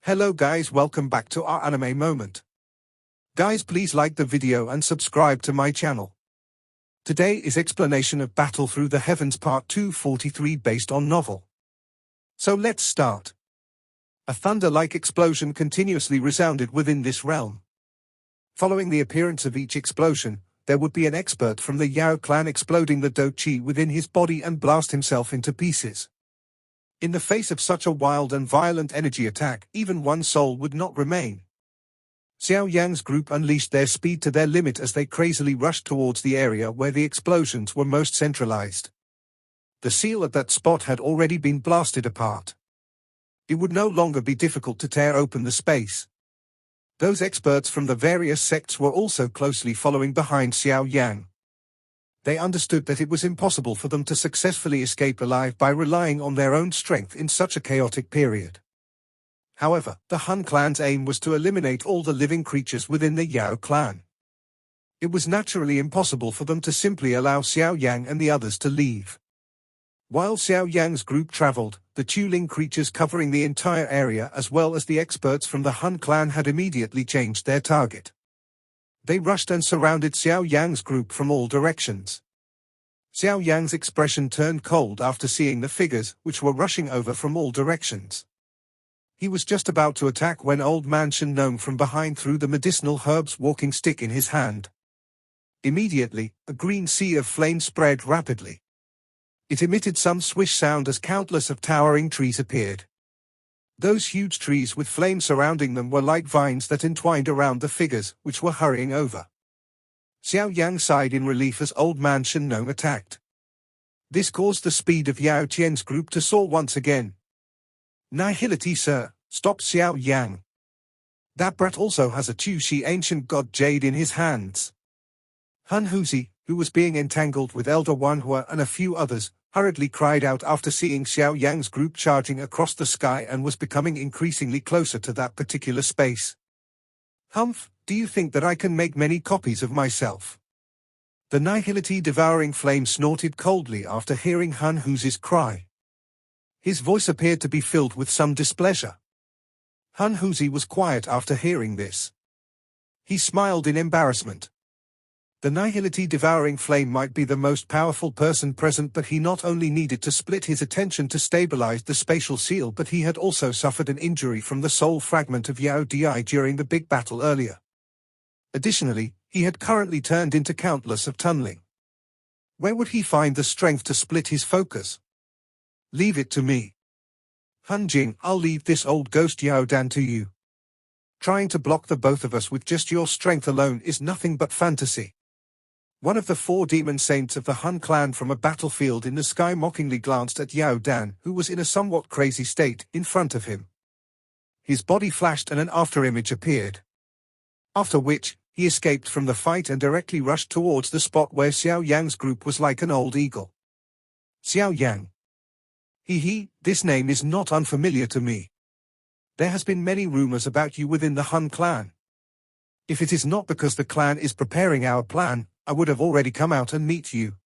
Hello guys, welcome back to our anime moment. Guys, please like the video and subscribe to my channel. Today is explanation of Battle Through the Heavens Part 243 based on novel. So let's start. A thunder-like explosion continuously resounded within this realm. Following the appearance of each explosion, there would be an expert from the Yao clan exploding the Do Chi within his body and blast himself into pieces. In the face of such a wild and violent energy attack, even one soul would not remain. Xiao Yan's group unleashed their speed to their limit as they crazily rushed towards the area where the explosions were most centralized. The seal at that spot had already been blasted apart. It would no longer be difficult to tear open the space. Those experts from the various sects were also closely following behind Xiao Yan. They understood that it was impossible for them to successfully escape alive by relying on their own strength in such a chaotic period. However, the Han clan's aim was to eliminate all the living creatures within the Yao clan. It was naturally impossible for them to simply allow Xiao Yang and the others to leave. While Xiao Yang's group traveled, the Chuling creatures covering the entire area as well as the experts from the Han clan had immediately changed their target. They rushed and surrounded Xiao Yang's group from all directions. Xiao Yang's expression turned cold after seeing the figures, which were rushing over from all directions. He was just about to attack when Old Man Shen Nong from behind threw the medicinal herbs walking stick in his hand. Immediately, a green sea of flame spread rapidly. It emitted some swish sound as countless of towering trees appeared. Those huge trees with flame surrounding them were like vines that entwined around the figures, which were hurrying over. Xiao Yang sighed in relief as Old Man Shen Nong attacked. This caused the speed of Yao Qian's group to soar once again. Nihility, sir, stop Xiao Yang. That brat also has a Chu Shi ancient god jade in his hands. Han Huzi, who was being entangled with Elder Wanhua and a few others, hurriedly cried out after seeing Xiao Yang's group charging across the sky and was becoming increasingly closer to that particular space. Humph, do you think that I can make many copies of myself? The Nihility devouring flame snorted coldly after hearing Han Huzi's cry. His voice appeared to be filled with some displeasure. Han Huzi was quiet after hearing this. He smiled in embarrassment. The Nihility devouring flame might be the most powerful person present, but he not only needed to split his attention to stabilize the spatial seal, but he had also suffered an injury from the soul fragment of Yao Di during the big battle earlier. Additionally, he had currently turned into countless of tunneling. Where would he find the strength to split his focus? Leave it to me. Han Jing, I'll leave this old ghost Yao Dan to you. Trying to block the both of us with just your strength alone is nothing but fantasy. One of the 4 demon saints of the Han clan from a battlefield in the sky mockingly glanced at Yao Dan, who was in a somewhat crazy state, in front of him. His body flashed and an afterimage appeared. After which, he escaped from the fight and directly rushed towards the spot where Xiao Yang's group was like an old eagle. Xiao Yang. This name is not unfamiliar to me. There has been many rumors about you within the Han clan. If it is not because the clan is preparing our plan, I would have already come out and meet you.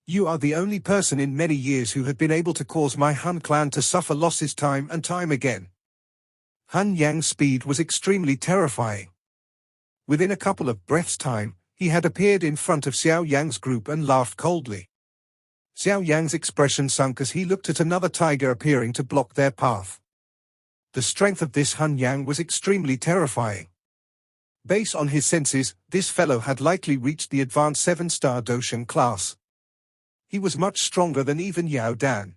You are the only person in many years who had been able to cause my Han clan to suffer losses time and time again. Han Yang's speed was extremely terrifying. Within a couple of breaths' time, he had appeared in front of Xiao Yang's group and laughed coldly. Xiao Yang's expression sunk as he looked at another tiger appearing to block their path. The strength of this Han Yang was extremely terrifying. Based on his senses, this fellow had likely reached the advanced 7-star Doshan class. He was much stronger than even Yao Dan.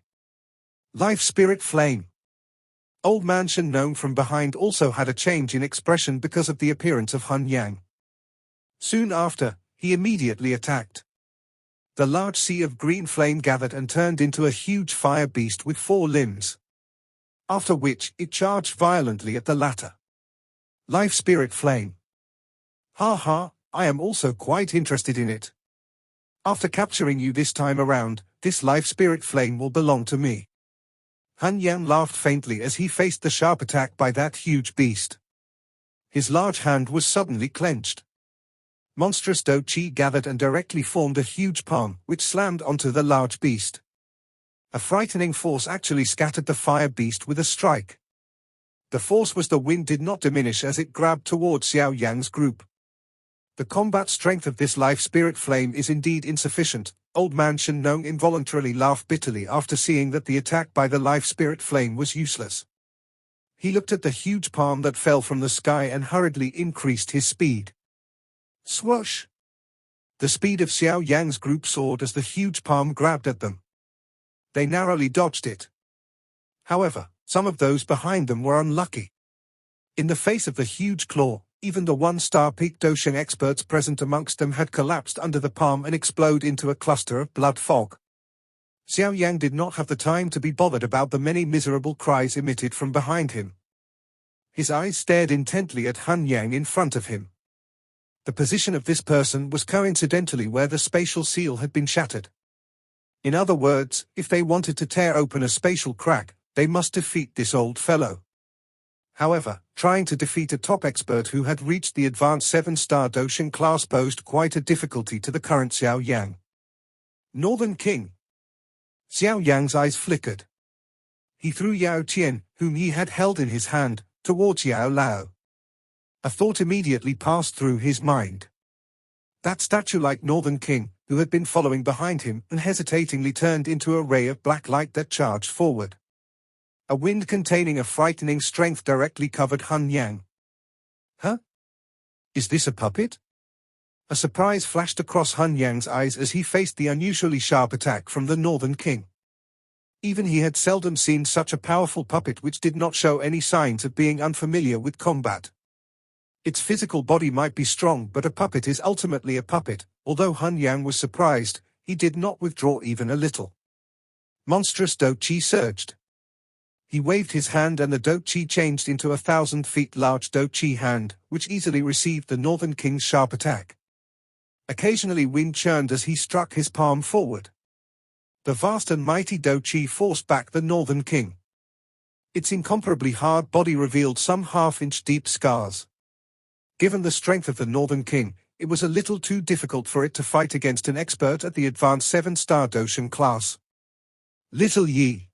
Life Spirit Flame. Old Man Shen Nong from behind also had a change in expression because of the appearance of Han Yang. Soon after, he immediately attacked. The large sea of green flame gathered and turned into a huge fire beast with 4 limbs. After which, it charged violently at the latter. Life Spirit Flame. Ha, I am also quite interested in it. After capturing you this time around, this life spirit flame will belong to me. Han Yan laughed faintly as he faced the sharp attack by that huge beast. His large hand was suddenly clenched. Monstrous Do Chi gathered and directly formed a huge palm, which slammed onto the large beast. A frightening force actually scattered the fire beast with a strike. The force was the wind did not diminish as it grabbed towards Xiao Yan's group. The combat strength of this life spirit flame is indeed insufficient. Old man Shen Nong involuntarily laughed bitterly after seeing that the attack by the life spirit flame was useless. He looked at the huge palm that fell from the sky and hurriedly increased his speed. Swoosh! The speed of Xiao Yang's group soared as the huge palm grabbed at them. They narrowly dodged it. However, some of those behind them were unlucky. In the face of the huge claw, even the one-star peak Dosheng experts present amongst them had collapsed under the palm and explode into a cluster of blood fog. Xiao Yan did not have the time to be bothered about the many miserable cries emitted from behind him. His eyes stared intently at Han Yang in front of him. The position of this person was coincidentally where the spatial seal had been shattered. In other words, if they wanted to tear open a spatial crack, they must defeat this old fellow. However, trying to defeat a top expert who had reached the advanced 7-star Dosheng class posed quite a difficulty to the current Xiao Yang. Northern King. Xiao Yang's eyes flickered. He threw Yao Qian, whom he had held in his hand, towards Yao Lao. A thought immediately passed through his mind. That statue-like Northern King, who had been following behind him, unhesitatingly turned into a ray of black light that charged forward. A wind containing a frightening strength directly covered Han Yang. Huh? Is this a puppet? A surprise flashed across Han Yang's eyes as he faced the unusually sharp attack from the Northern King. Even he had seldom seen such a powerful puppet which did not show any signs of being unfamiliar with combat. Its physical body might be strong, but a puppet is ultimately a puppet. Although Han Yang was surprised, he did not withdraw even a little. Monstrous Do Chi surged. He waved his hand and the Do Chi changed into 1,000 feet large Do Chi hand, which easily received the Northern King's sharp attack. Occasionally wind churned as he struck his palm forward. The vast and mighty Do Chi forced back the Northern King. Its incomparably hard body revealed some half-inch deep scars. Given the strength of the Northern King, it was a little too difficult for it to fight against an expert at the advanced 7-star Dosheng class. Little Yi!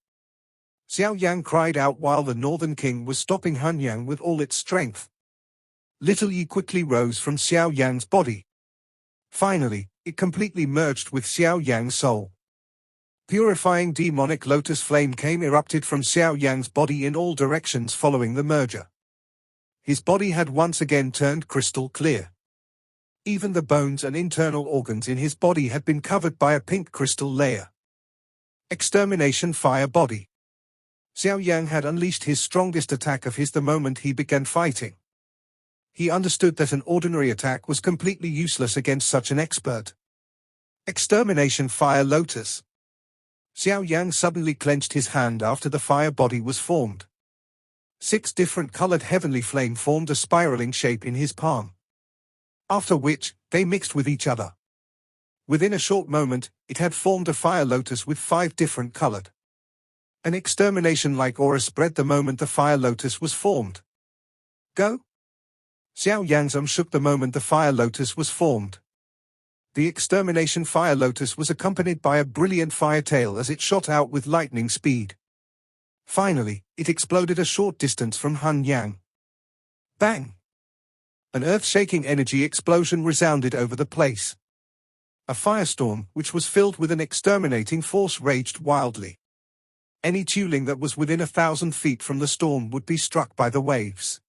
Xiao Yang cried out while the Northern King was stopping Han Yang with all its strength. Little Yi quickly rose from Xiao Yan's body. Finally, it completely merged with Xiao Yang's soul. Purifying demonic lotus flame came erupted from Xiao Yang's body in all directions following the merger. His body had once again turned crystal clear. Even the bones and internal organs in his body had been covered by a pink crystal layer. Extermination Fire Body. Xiao Yang had unleashed his strongest attack of his the moment he began fighting. He understood that an ordinary attack was completely useless against such an expert. Extermination Fire Lotus. Xiao Yang suddenly clenched his hand after the fire body was formed. 6 different colored heavenly flame formed a spiraling shape in his palm. After which, they mixed with each other. Within a short moment, it had formed a fire lotus with 5 different colored. An extermination-like aura spread the moment the fire lotus was formed. Go! Xiao Yang shook the moment the fire lotus was formed. The extermination fire lotus was accompanied by a brilliant fire tail as it shot out with lightning speed. Finally, it exploded a short distance from Han Yang. Bang! An earth-shaking energy explosion resounded over the place. A firestorm, which was filled with an exterminating force, raged wildly. Any Tuling that was within 1,000 feet from the storm would be struck by the waves.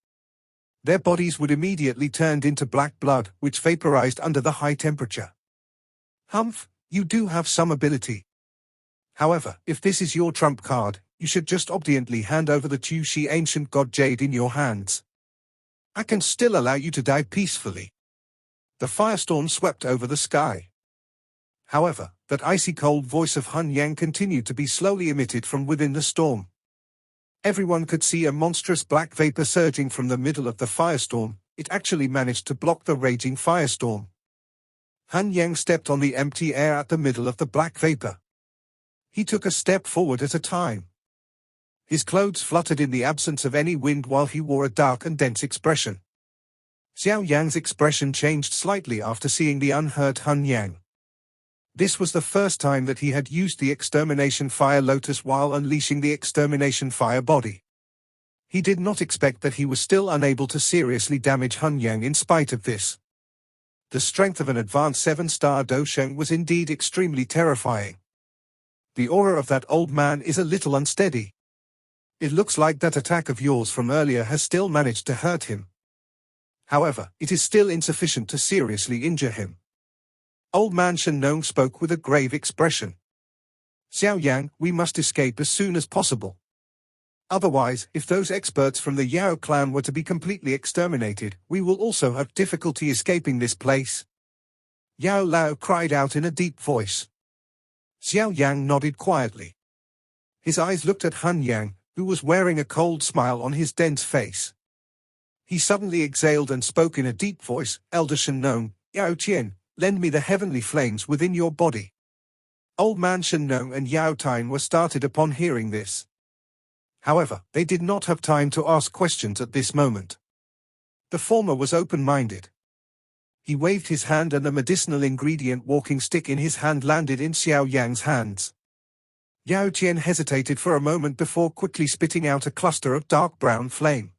Their bodies would immediately turn into black blood, which vaporized under the high temperature. Humph, you do have some ability. However, if this is your trump card, you should just obediently hand over the Tu Shi ancient god jade in your hands. I can still allow you to die peacefully. The firestorm swept over the sky. However, that icy cold voice of Han Yang continued to be slowly emitted from within the storm. Everyone could see a monstrous black vapor surging from the middle of the firestorm. It actually managed to block the raging firestorm. Han Yang stepped on the empty air at the middle of the black vapor. He took a step forward at a time. His clothes fluttered in the absence of any wind while he wore a dark and dense expression. Xiao Yang's expression changed slightly after seeing the unhurt Han Yang. This was the first time that he had used the Extermination Fire Lotus while unleashing the Extermination Fire Body. He did not expect that he was still unable to seriously damage Hun Yang in spite of this. The strength of an advanced 7-star Dosheng was indeed extremely terrifying. The aura of that old man is a little unsteady. It looks like that attack of yours from earlier has still managed to hurt him. However, it is still insufficient to seriously injure him. Old man Shen Nong spoke with a grave expression. Xiao Yan, we must escape as soon as possible. Otherwise, if those experts from the Yao clan were to be completely exterminated, we will also have difficulty escaping this place. Yao Lao cried out in a deep voice. Xiao Yang nodded quietly. His eyes looked at Hun Yang, who was wearing a cold smile on his dense face. He suddenly exhaled and spoke in a deep voice, Elder Shen Nong, Yao Qian, lend me the heavenly flames within your body. Old man Shen Nong and Yao Tine were startled upon hearing this. However, they did not have time to ask questions at this moment. The former was open-minded. He waved his hand and the medicinal ingredient walking stick in his hand landed in Xiao Yang's hands. Yao Qian hesitated for a moment before quickly spitting out a cluster of dark brown flame.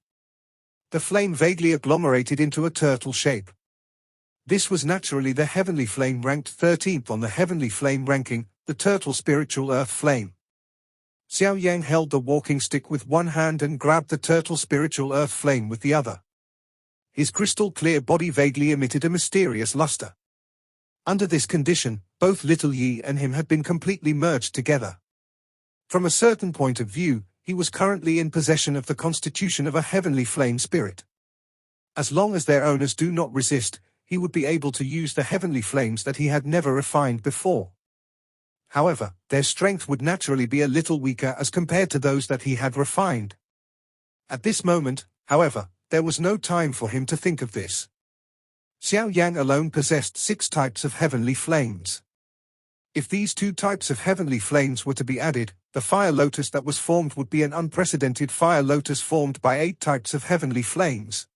The flame vaguely agglomerated into a turtle shape. This was naturally the heavenly flame ranked 13th on the heavenly flame ranking, the turtle spiritual earth flame. Xiao Yang held the walking stick with one hand and grabbed the turtle spiritual earth flame with the other. His crystal-clear body vaguely emitted a mysterious luster. Under this condition, both Little Yi and him had been completely merged together. From a certain point of view, he was currently in possession of the constitution of a heavenly flame spirit. As long as their owners do not resist, he would be able to use the heavenly flames that he had never refined before. However, their strength would naturally be a little weaker as compared to those that he had refined. At this moment, however, there was no time for him to think of this. Xiao Yang alone possessed 6 types of heavenly flames. If these 2 types of heavenly flames were to be added, the fire lotus that was formed would be an unprecedented fire lotus formed by 8 types of heavenly flames.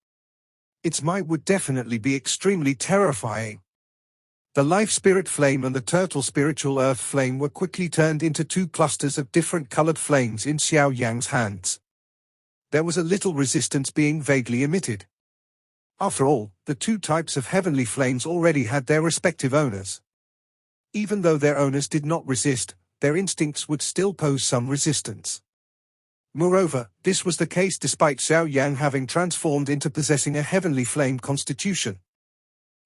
Its might would definitely be extremely terrifying. The life spirit flame and the turtle spiritual earth flame were quickly turned into 2 clusters of different colored flames in Xiao Yang's hands. There was a little resistance being vaguely emitted. After all, the 2 types of heavenly flames already had their respective owners. Even though their owners did not resist, their instincts would still pose some resistance. Moreover, this was the case despite Xiao Yang having transformed into possessing a heavenly flame constitution.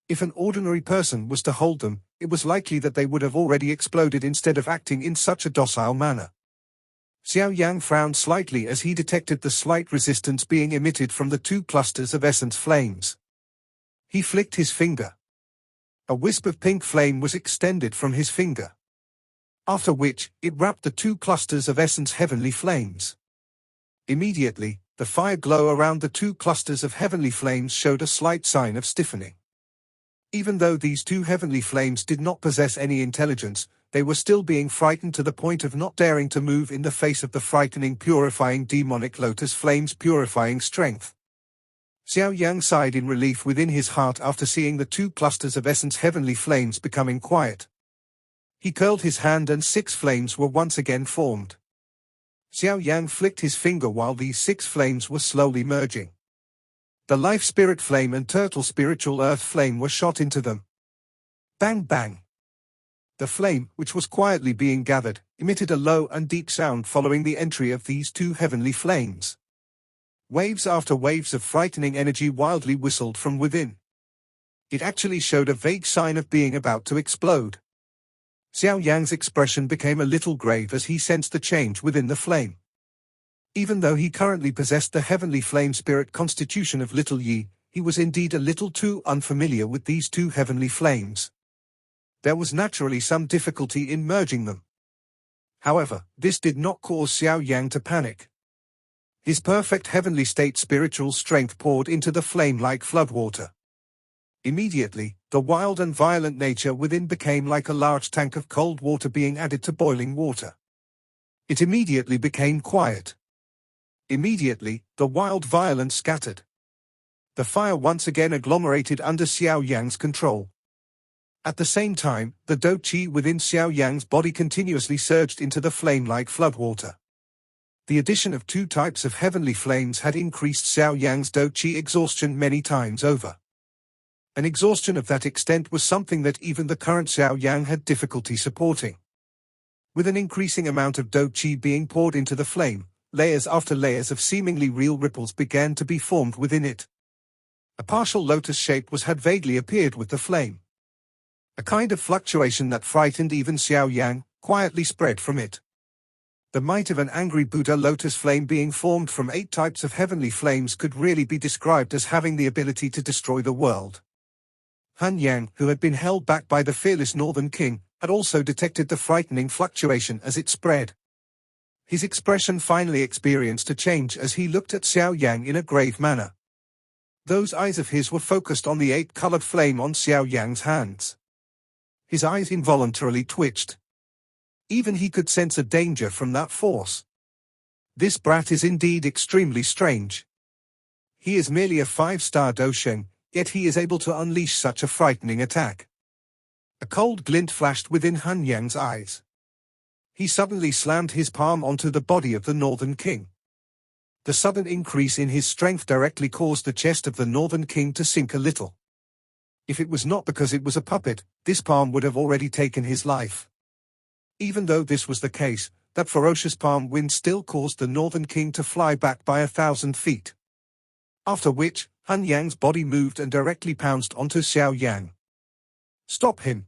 If an ordinary person was to hold them, it was likely that they would have already exploded instead of acting in such a docile manner. Xiao Yang frowned slightly as he detected the slight resistance being emitted from the 2 clusters of essence flames. He flicked his finger. A wisp of pink flame was extended from his finger. After which, it wrapped the 2 clusters of essence heavenly flames. Immediately, the fire glow around the 2 clusters of heavenly flames showed a slight sign of stiffening. Even though these 2 heavenly flames did not possess any intelligence, they were still being frightened to the point of not daring to move in the face of the frightening purifying demonic lotus flames purifying strength. Xiao Yang sighed in relief within his heart after seeing the 2 clusters of essence heavenly flames becoming quiet. He curled his hand and 6 flames were once again formed. Xiao Yang flicked his finger while these 6 flames were slowly merging. The life spirit flame and turtle spiritual earth flame were shot into them. Bang bang. The flame, which was quietly being gathered, emitted a low and deep sound following the entry of these 2 heavenly flames. Waves after waves of frightening energy wildly whistled from within. It actually showed a vague sign of being about to explode. Xiao Yang's expression became a little grave as he sensed the change within the flame. Even though he currently possessed the heavenly flame spirit constitution of Little Yi, he was indeed a little too unfamiliar with these 2 heavenly flames. There was naturally some difficulty in merging them. However, this did not cause Xiao Yang to panic. His perfect heavenly state spiritual strength poured into the flame like floodwater. Immediately, the wild and violent nature within became like a large tank of cold water being added to boiling water. It immediately became quiet. Immediately, the wild violence scattered. The fire once again agglomerated under Xiao Yang's control. At the same time, the Do Qi within Xiao Yang's body continuously surged into the flame like floodwater. The addition of 2 types of heavenly flames had increased Xiao Yan's Douqi exhaustion many times over. An exhaustion of that extent was something that even the current Xiao Yan had difficulty supporting. With an increasing amount of Douqi being poured into the flame, layers after layers of seemingly real ripples began to be formed within it. A partial lotus shape had vaguely appeared with the flame. A kind of fluctuation that frightened even Xiao Yan quietly spread from it. The might of an angry Buddha lotus flame being formed from 8 types of heavenly flames could really be described as having the ability to destroy the world. Han Yang, who had been held back by the fearless Northern King, had also detected the frightening fluctuation as it spread. His expression finally experienced a change as he looked at Xiao Yan in a grave manner. Those eyes of his were focused on the 8-colored flame on Xiao Yan's hands. His eyes involuntarily twitched. Even he could sense a danger from that force. This brat is indeed extremely strange. He is merely a 5-star Dosheng, yet he is able to unleash such a frightening attack. A cold glint flashed within Han Yang's eyes. He suddenly slammed his palm onto the body of the Northern King. The sudden increase in his strength directly caused the chest of the Northern King to sink a little. If it was not because it was a puppet, this palm would have already taken his life. Even though this was the case, that ferocious palm wind still caused the Northern King to fly back by 1,000 feet. After which, Han Yang's body moved and directly pounced onto Xiao Yan. "Stop him!"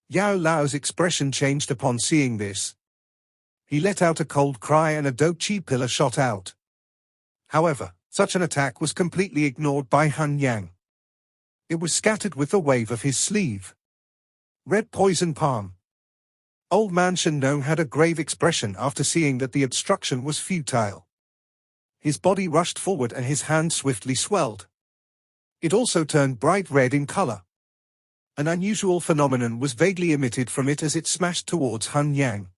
Yao Lao's expression changed upon seeing this. He let out a cold cry and a Douqi pillar shot out. However, such an attack was completely ignored by Han Yang. It was scattered with the wave of his sleeve. Red poison palm. Old man Shen Nong had a grave expression after seeing that the obstruction was futile. His body rushed forward and his hand swiftly swelled. It also turned bright red in color. An unusual phenomenon was vaguely emitted from it as it smashed towards Han Yang.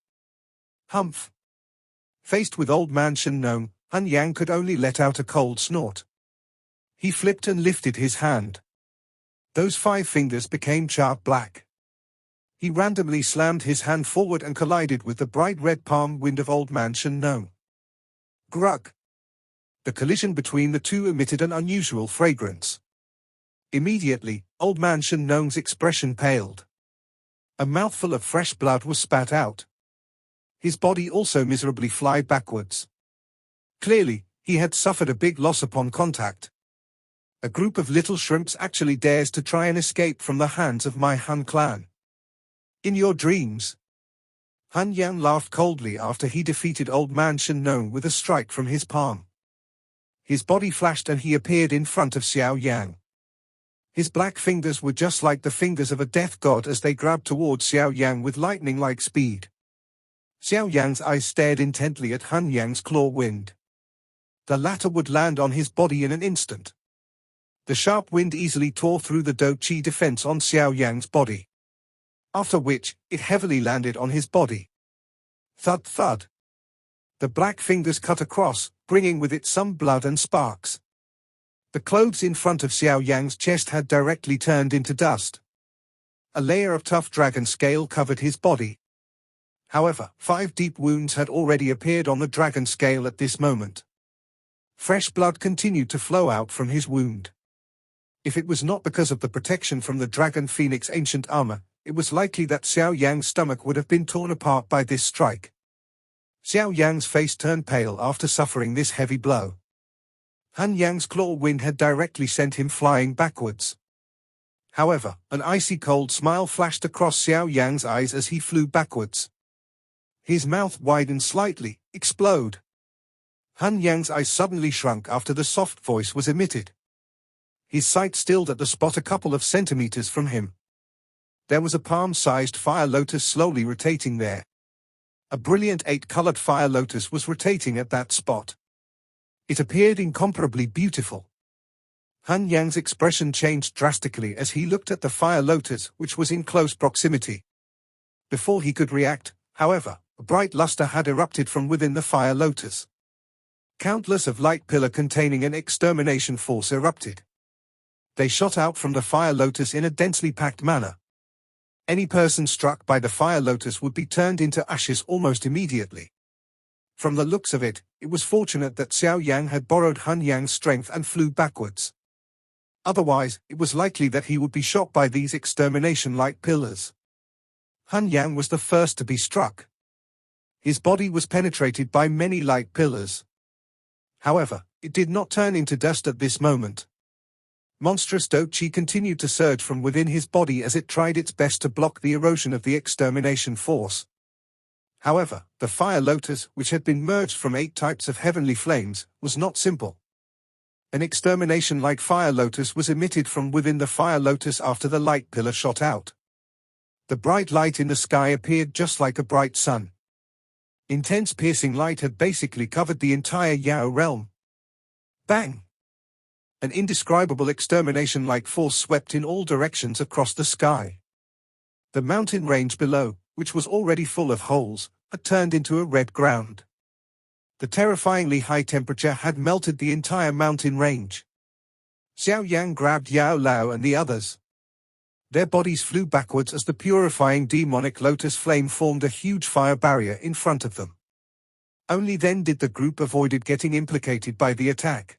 Humph! Faced with old man Shen Nong, Han Yang could only let out a cold snort. He flipped and lifted his hand. Those 5 fingers became charred black. He randomly slammed his hand forward and collided with the bright red palm wind of old man Shen Nong. Grug! The collision between the two emitted an unusual fragrance. Immediately, old man Shen Nong's expression paled. A mouthful of fresh blood was spat out. His body also miserably fly backwards. Clearly, he had suffered a big loss upon contact. A group of little shrimps actually dares to try and escape from the hands of my Han clan. In your dreams. Han Yan laughed coldly after he defeated old man Shen Nong with a strike from his palm. His body flashed and he appeared in front of Xiao Yan. His black fingers were just like the fingers of a death god as they grabbed towards Xiao Yan with lightning-like speed. Xiao Yan's eyes stared intently at Han Yang's claw wind. The latter would land on his body in an instant. The sharp wind easily tore through the Douqi defense on Xiao Yan's body. After which, it heavily landed on his body. Thud thud. The black fingers cut across, bringing with it some blood and sparks. The clothes in front of Xiao Yan's chest had directly turned into dust. A layer of tough dragon scale covered his body. However, 5 deep wounds had already appeared on the dragon scale at this moment. Fresh blood continued to flow out from his wound. If it was not because of the protection from the Dragon Phoenix ancient armor, it was likely that Xiao Yan's stomach would have been torn apart by this strike. Xiao Yan's face turned pale after suffering this heavy blow. Han Yang's claw wind had directly sent him flying backwards. However, an icy cold smile flashed across Xiao Yan's eyes as he flew backwards. His mouth widened slightly. Explode! Han Yang's eyes suddenly shrunk after the soft voice was emitted. His sight stilled at the spot a couple of centimeters from him. There was a palm-sized fire lotus slowly rotating there. A brilliant 8-colored fire lotus was rotating at that spot. It appeared incomparably beautiful. Han Yang's expression changed drastically as he looked at the fire lotus which was in close proximity. Before he could react, however, a bright luster had erupted from within the fire lotus. Countless of light pillar containing an extermination force erupted. They shot out from the fire lotus in a densely packed manner. Any person struck by the fire lotus would be turned into ashes almost immediately. From the looks of it, it was fortunate that Xiao Yan had borrowed Han Yang's strength and flew backwards. Otherwise, it was likely that he would be shot by these extermination-like pillars. Han Yang was the first to be struck. His body was penetrated by many light pillars. However, it did not turn into dust at this moment. Monstrous Do Chi continued to surge from within his body as it tried its best to block the erosion of the extermination force. However, the fire lotus, which had been merged from 8 types of heavenly flames, was not simple. An extermination-like fire lotus was emitted from within the fire lotus after the light pillar shot out. The bright light in the sky appeared just like a bright sun. Intense piercing light had basically covered the entire Yao realm. Bang! An indescribable extermination-like force swept in all directions across the sky. The mountain range below, which was already full of holes, had turned into a red ground. The terrifyingly high temperature had melted the entire mountain range. Xiao Yan grabbed Yao Lao and the others. Their bodies flew backwards as the purifying demonic lotus flame formed a huge fire barrier in front of them. Only then did the group avoid getting implicated by the attack.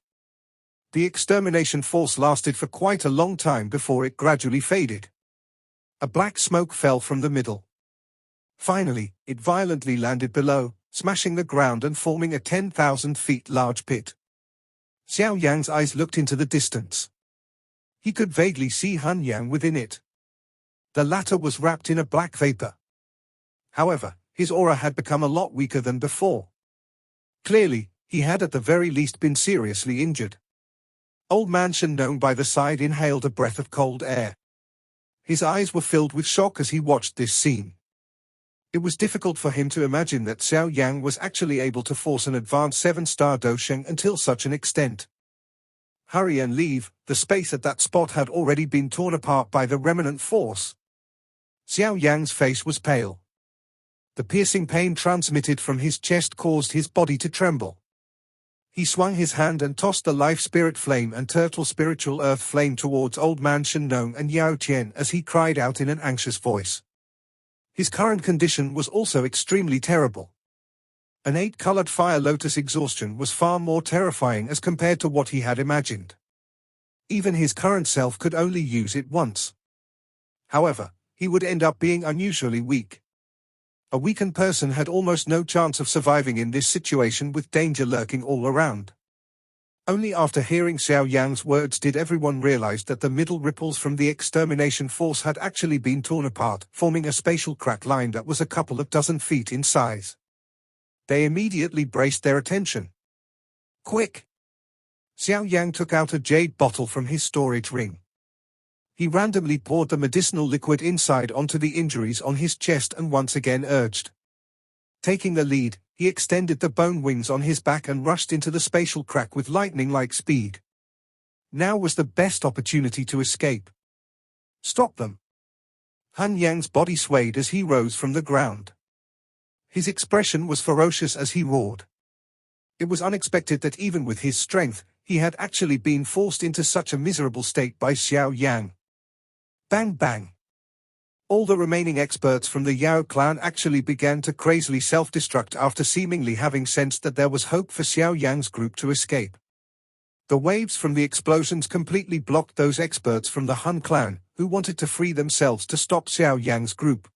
The extermination force lasted for quite a long time before it gradually faded. A black smoke fell from the middle. Finally, it violently landed below, smashing the ground and forming a 10,000 feet large pit. Xiao Yang's eyes looked into the distance. He could vaguely see Han Yang within it. The latter was wrapped in a black vapor. However, his aura had become a lot weaker than before. Clearly, he had at the very least been seriously injured. Old man Shandong by the side inhaled a breath of cold air. His eyes were filled with shock as he watched this scene. It was difficult for him to imagine that Xiao Yang was actually able to force an advanced 7-star Dosheng until such an extent. Hurry and leave, the space at that spot had already been torn apart by the remnant force. Xiao Yang's face was pale. The piercing pain transmitted from his chest caused his body to tremble. He swung his hand and tossed the life spirit flame and turtle spiritual earth flame towards Old Man Shandong and Yao Tian as he cried out in an anxious voice. His current condition was also extremely terrible. An 8-colored fire lotus exhaustion was far more terrifying as compared to what he had imagined. Even his current self could only use it once. However, he would end up being unusually weak. A weakened person had almost no chance of surviving in this situation with danger lurking all around. Only after hearing Xiao Yan's words did everyone realize that the middle ripples from the extermination force had actually been torn apart, forming a spatial crack line that was a couple of dozen feet in size. They immediately braced their attention. Quick! Xiao Yan took out a jade bottle from his storage ring. He randomly poured the medicinal liquid inside onto the injuries on his chest and once again urged. Taking the lead, he extended the bone wings on his back and rushed into the spatial crack with lightning-like speed. Now was the best opportunity to escape. Stop them! Han Yang's body swayed as he rose from the ground. His expression was ferocious as he roared. It was unexpected that even with his strength, he had actually been forced into such a miserable state by Xiao Yan. Bang bang! All the remaining experts from the Yao clan actually began to crazily self-destruct after seemingly having sensed that there was hope for Xiao Yan's group to escape. The waves from the explosions completely blocked those experts from the Han clan, who wanted to free themselves to stop Xiao Yan's group.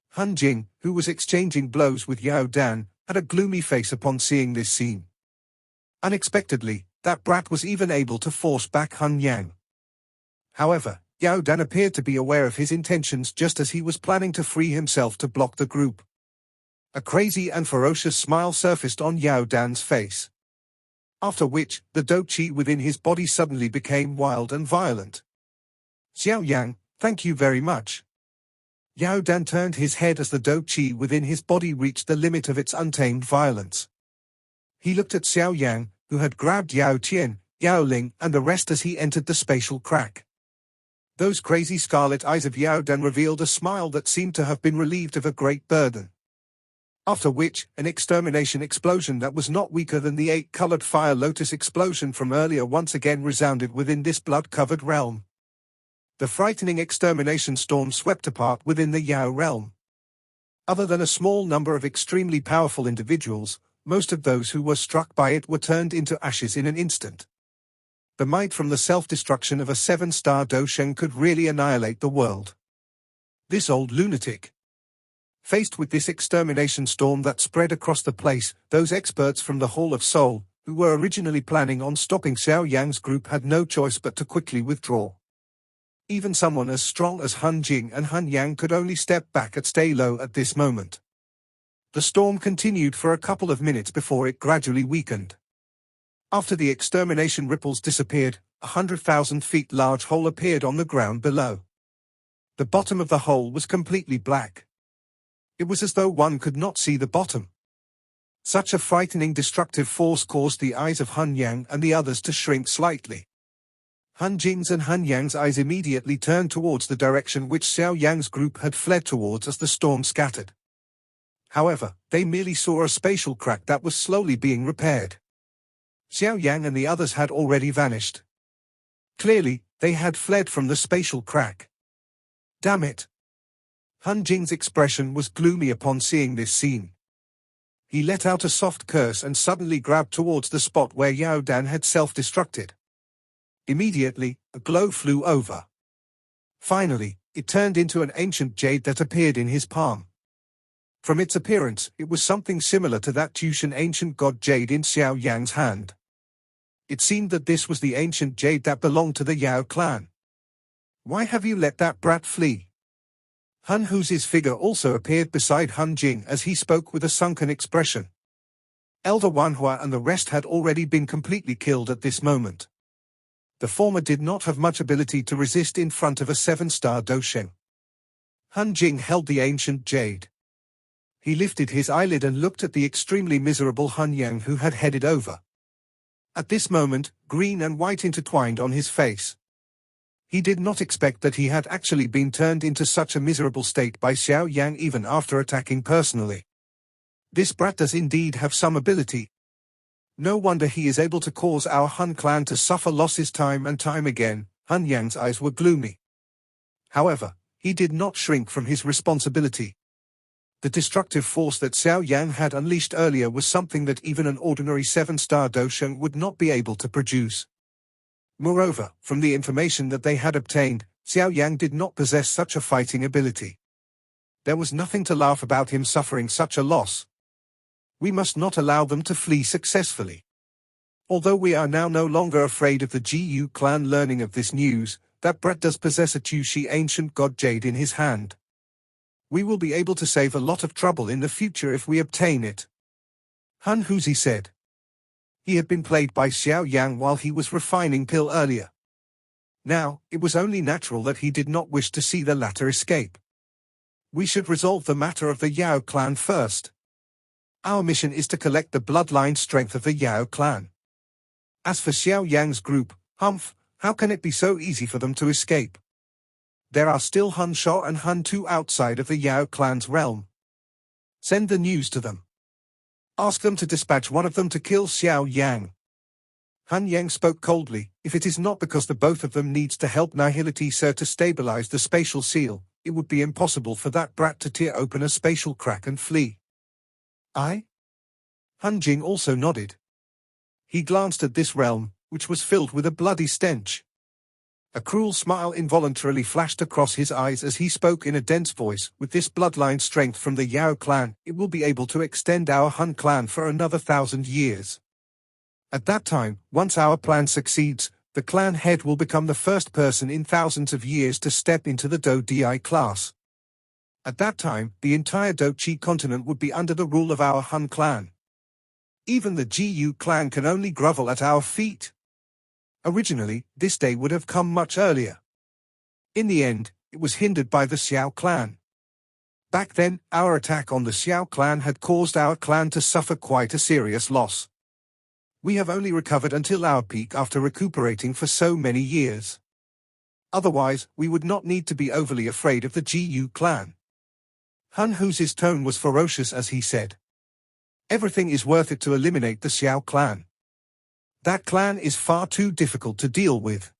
Han Jing, who was exchanging blows with Yao Dan, had a gloomy face upon seeing this scene. Unexpectedly, that brat was even able to force back Han Yang. However, Yao Dan appeared to be aware of his intentions just as he was planning to free himself to block the group. A crazy and ferocious smile surfaced on Yao Dan's face. After which, the Do Chi within his body suddenly became wild and violent. Xiao Yang, thank you very much. Yao Dan turned his head as the Do Chi within his body reached the limit of its untamed violence. He looked at Xiao Yang, who had grabbed Yao Tian, Yao Ling and the rest as he entered the spatial crack. Those crazy scarlet eyes of Yao Dan revealed a smile that seemed to have been relieved of a great burden. After which, an extermination explosion that was not weaker than the 8-colored fire lotus explosion from earlier once again resounded within this blood-covered realm. The frightening extermination storm swept apart within the Yao realm. Other than a small number of extremely powerful individuals, Most of those who were struck by it were turned into ashes in an instant. The might from the self-destruction of a 7-star Dosheng could really annihilate the world. This old lunatic. Faced with this extermination storm that spread across the place, those experts from the Hall of Soul, who were originally planning on stopping Xiao Yan's group, had no choice but to quickly withdraw. Even someone as strong as Han Jing and Han Yang could only step back and stay low at this moment. The storm continued for a couple of minutes before it gradually weakened. After the extermination ripples disappeared, 100,000 feet large hole appeared on the ground below. The bottom of the hole was completely black. It was as though one could not see the bottom. Such a frightening destructive force caused the eyes of Han Yang and the others to shrink slightly. Han Jing's and Han Yang's eyes immediately turned towards the direction which Xiao Yan's group had fled towards as the storm scattered. However, they merely saw a spatial crack that was slowly being repaired. Xiao Yan and the others had already vanished. Clearly, they had fled from the spatial crack. Damn it! Han Jing's expression was gloomy upon seeing this scene. He let out a soft curse and suddenly grabbed towards the spot where Yao Dan had self-destructed. Immediately, a glow flew over. Finally, it turned into an ancient jade that appeared in his palm. From its appearance, it was something similar to that Tushan ancient god jade in Xiao Yang's hand. It seemed that this was the ancient jade that belonged to the Yao clan. Why have you let that brat flee? Han Hu's figure also appeared beside Han Jing as he spoke with a sunken expression. Elder Wanhua and the rest had already been completely killed at this moment. The former did not have much ability to resist in front of a 7-star Dosheng. Han Jing held the ancient jade. He lifted his eyelid and looked at the extremely miserable Han Yang who had headed over. At this moment, green and white intertwined on his face. He did not expect that he had actually been turned into such a miserable state by Xiao Yang even after attacking personally. This brat does indeed have some ability. No wonder he is able to cause our Han clan to suffer losses time and time again. Han Yang's eyes were gloomy. However, he did not shrink from his responsibility. The destructive force that Xiao Yan had unleashed earlier was something that even an ordinary 7-star Dosheng would not be able to produce. Moreover, from the information that they had obtained, Xiao Yan did not possess such a fighting ability. There was nothing to laugh about him suffering such a loss. We must not allow them to flee successfully. Although we are now no longer afraid of the Gu clan learning of this news, that brat does possess a Tushi ancient god jade in his hand. We will be able to save a lot of trouble in the future if we obtain it. Han Huzi said. He had been played by Xiao Yang while he was refining pill earlier. Now, it was only natural that he did not wish to see the latter escape. We should resolve the matter of the Yao clan first. Our mission is to collect the bloodline strength of the Yao clan. As for Xiao Yang's group, humph, how can it be so easy for them to escape? There are still Han Shao and Han Tu outside of the Yao clan's realm. Send the news to them. Ask them to dispatch one of them to kill Xiao Yang. Han Yang spoke coldly. If it is not because the both of them needs to help Nihility Sir to stabilize the spatial seal, it would be impossible for that brat to tear open a spatial crack and flee. I? Han Jing also nodded. He glanced at this realm, which was filled with a bloody stench. A cruel smile involuntarily flashed across his eyes as he spoke in a dense voice. With this bloodline strength from the Yao clan, it will be able to extend our Han clan for another 1,000 years. At that time, once our plan succeeds, the clan head will become the first person in thousands of years to step into the Do Di class. At that time, the entire Do Chi continent would be under the rule of our Han clan. Even the Gu clan can only grovel at our feet. Originally, this day would have come much earlier. In the end, it was hindered by the Xiao clan. Back then, our attack on the Xiao clan had caused our clan to suffer quite a serious loss. We have only recovered until our peak after recuperating for so many years. Otherwise, we would not need to be overly afraid of the Gu clan. Han Hu's tone was ferocious as he said. Everything is worth it to eliminate the Xiao clan. That clan is far too difficult to deal with.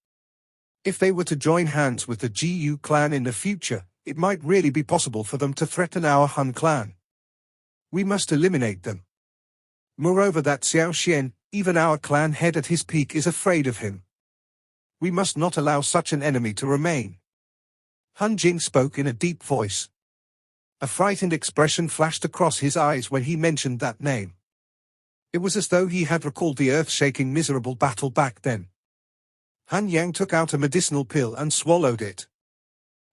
If they were to join hands with the Gu clan in the future, it might really be possible for them to threaten our Han clan. We must eliminate them. Moreover, that Xiao Yan, even our clan head at his peak, is afraid of him. We must not allow such an enemy to remain. Han Jing spoke in a deep voice. A frightened expression flashed across his eyes when he mentioned that name. It was as though he had recalled the earth-shaking miserable battle back then. Han Yang took out a medicinal pill and swallowed it.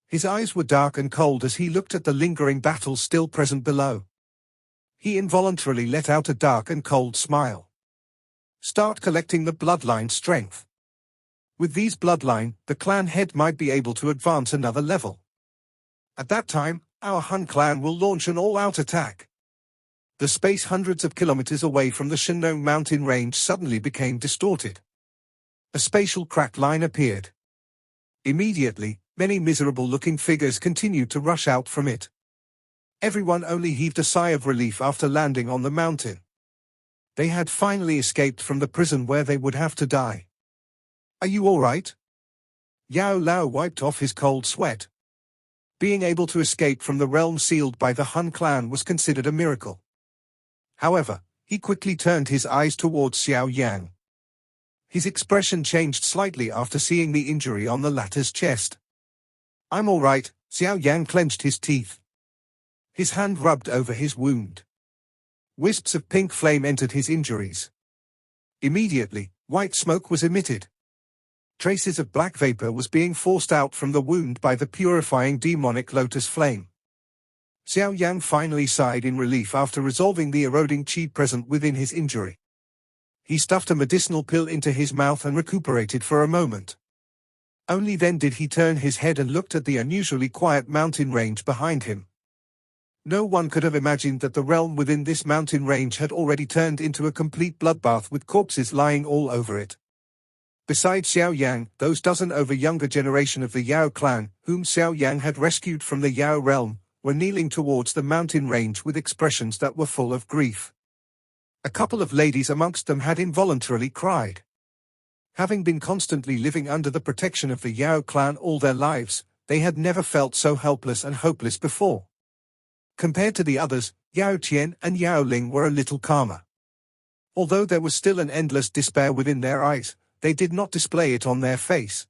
His eyes were dark and cold as he looked at the lingering battle still present below. He involuntarily let out a dark and cold smile. Start collecting the bloodline strength. With these bloodline, the clan head might be able to advance another level. At that time, our Han clan will launch an all-out attack. The space hundreds of kilometers away from the Shenong mountain range suddenly became distorted. A spatial crack line appeared. Immediately, many miserable-looking figures continued to rush out from it. Everyone only heaved a sigh of relief after landing on the mountain. They had finally escaped from the prison where they would have to die. Are you all right? Yao Lao wiped off his cold sweat. Being able to escape from the realm sealed by the Han clan was considered a miracle. However, he quickly turned his eyes towards Xiao Yan. His expression changed slightly after seeing the injury on the latter's chest. I'm all right, Xiao Yan clenched his teeth. His hand rubbed over his wound. Wisps of pink flame entered his injuries. Immediately, white smoke was emitted. Traces of black vapor was being forced out from the wound by the purifying demonic lotus flame. Xiao Yan finally sighed in relief after resolving the eroding qi present within his injury. He stuffed a medicinal pill into his mouth and recuperated for a moment. Only then did he turn his head and looked at the unusually quiet mountain range behind him. No one could have imagined that the realm within this mountain range had already turned into a complete bloodbath with corpses lying all over it. Besides Xiao Yang, those dozen over younger generation of the Yao clan, whom Xiao Yang had rescued from the Yao realm, were kneeling towards the mountain range with expressions that were full of grief. A couple of ladies amongst them had involuntarily cried. Having been constantly living under the protection of the Yao clan all their lives, they had never felt so helpless and hopeless before. Compared to the others, Yao Qian and Yao Ling were a little calmer. Although there was still an endless despair within their eyes, they did not display it on their face.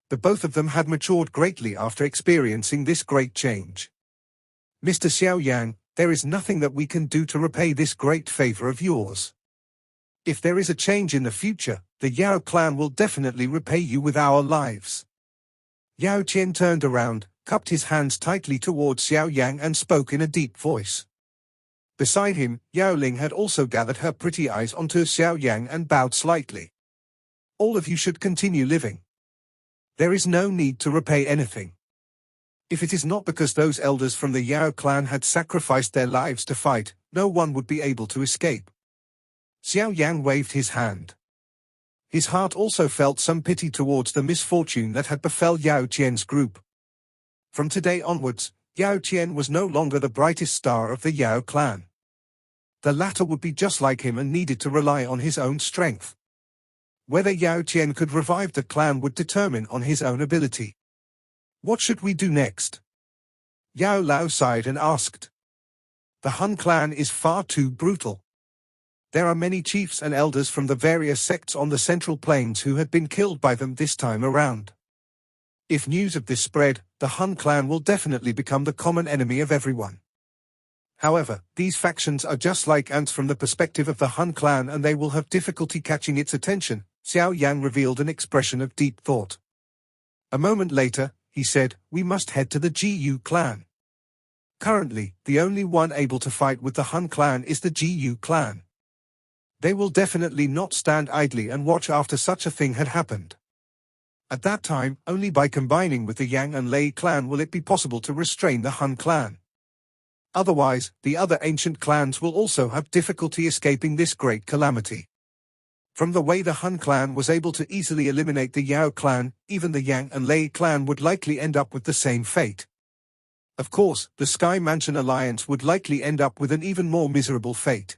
The both of them had matured greatly after experiencing this great change. Mr. Xiao Yang, there is nothing that we can do to repay this great favor of yours. If there is a change in the future, the Yao clan will definitely repay you with our lives. Yao Qian turned around, cupped his hands tightly towards Xiao Yang and spoke in a deep voice. Beside him, Yao Ling had also gathered her pretty eyes onto Xiao Yang and bowed slightly. All of you should continue living. There is no need to repay anything. If it is not because those elders from the Yao clan had sacrificed their lives to fight, no one would be able to escape. Xiao Yan waved his hand. His heart also felt some pity towards the misfortune that had befell Yao Qian's group. From today onwards, Yao Qian was no longer the brightest star of the Yao clan. The latter would be just like him and needed to rely on his own strength. Whether Yao Qian could revive the clan would determine on his own ability. What should we do next? Yao Lao sighed and asked. The Han clan is far too brutal. There are many chiefs and elders from the various sects on the Central Plains who had been killed by them this time around. If news of this spread, the Han clan will definitely become the common enemy of everyone. However, these factions are just like ants from the perspective of the Han clan and they will have difficulty catching its attention. Xiao Yan revealed an expression of deep thought. A moment later, he said, we must head to the Gu clan. Currently, the only one able to fight with the Han clan is the Gu clan. They will definitely not stand idly and watch after such a thing had happened. At that time, only by combining with the Yang and Lei clan will it be possible to restrain the Han clan. Otherwise, the other ancient clans will also have difficulty escaping this great calamity. From the way the Han clan was able to easily eliminate the Yao clan, even the Yang and Lei clan would likely end up with the same fate. Of course, the Sky Mansion Alliance would likely end up with an even more miserable fate.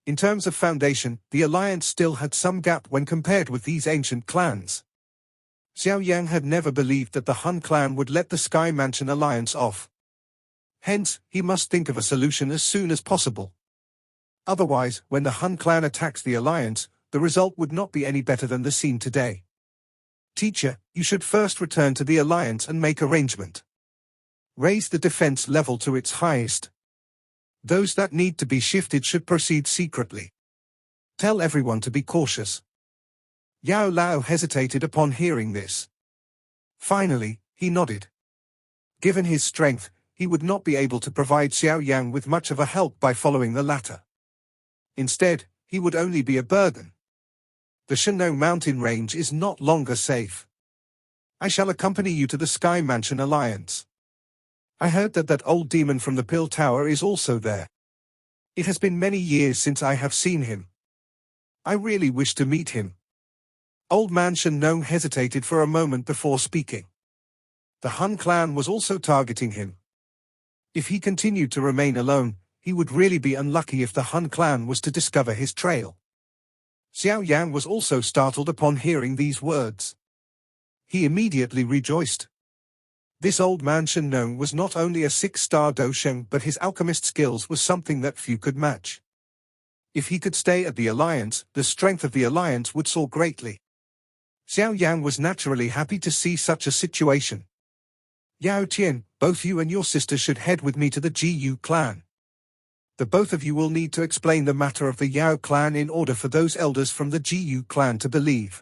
In terms of foundation, the alliance still had some gap when compared with these ancient clans. Xiao Yang had never believed that the Han clan would let the Sky Mansion Alliance off. Hence, he must think of a solution as soon as possible. Otherwise, when the Hun clan attacks the Alliance, the result would not be any better than the scene today. Teacher, you should first return to the Alliance and make arrangement. Raise the defense level to its highest. Those that need to be shifted should proceed secretly. Tell everyone to be cautious. Yao Lao hesitated upon hearing this. Finally, he nodded. Given his strength, he would not be able to provide Xiao Yan with much of a help by following the latter. Instead, he would only be a burden. The Shannou mountain range is not longer safe. I shall accompany you to the Sky Mansion Alliance. I heard that old demon from the Pill Tower is also there. It has been many years since I have seen him. I really wish to meet him. Old man Shannou hesitated for a moment before speaking. The Hun clan was also targeting him. If he continued to remain alone, he would really be unlucky if the Hun clan was to discover his trail. Xiao Yan was also startled upon hearing these words. He immediately rejoiced. This old man Shannou was not only a 6-star dosheng, but his alchemist skills was something that few could match. If he could stay at the Alliance, the strength of the Alliance would soar greatly. Xiao Yan was naturally happy to see such a situation. Yao Qian, both you and your sister should head with me to the Gu clan. The both of you will need to explain the matter of the Yao clan in order for those elders from the Gu clan to believe.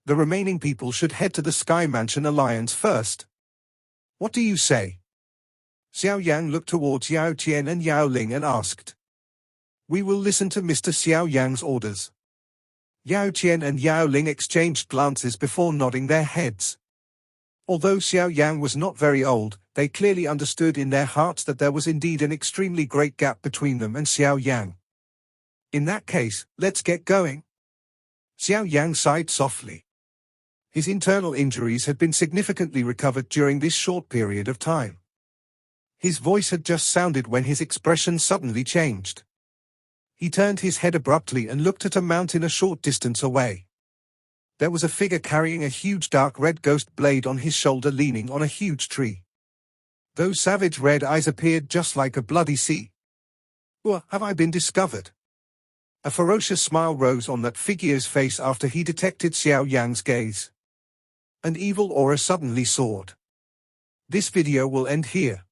The remaining people should head to the Sky Mansion Alliance first. What do you say? Xiao Yan looked towards Yao Qian and Yao Ling and asked. We will listen to Mr. Xiao Yan's orders. Yao Qian and Yao Ling exchanged glances before nodding their heads. Although Xiao Yan was not very old, they clearly understood in their hearts that there was indeed an extremely great gap between them and Xiao Yan. In that case, let's get going. Xiao Yan sighed softly. His internal injuries had been significantly recovered during this short period of time. His voice had just sounded when his expression suddenly changed. He turned his head abruptly and looked at a mountain a short distance away. There was a figure carrying a huge dark red ghost blade on his shoulder leaning on a huge tree. Those savage red eyes appeared just like a bloody sea. Or have I been discovered? A ferocious smile rose on that figure's face after he detected Xiao Yan's gaze. An evil aura suddenly soared. This video will end here.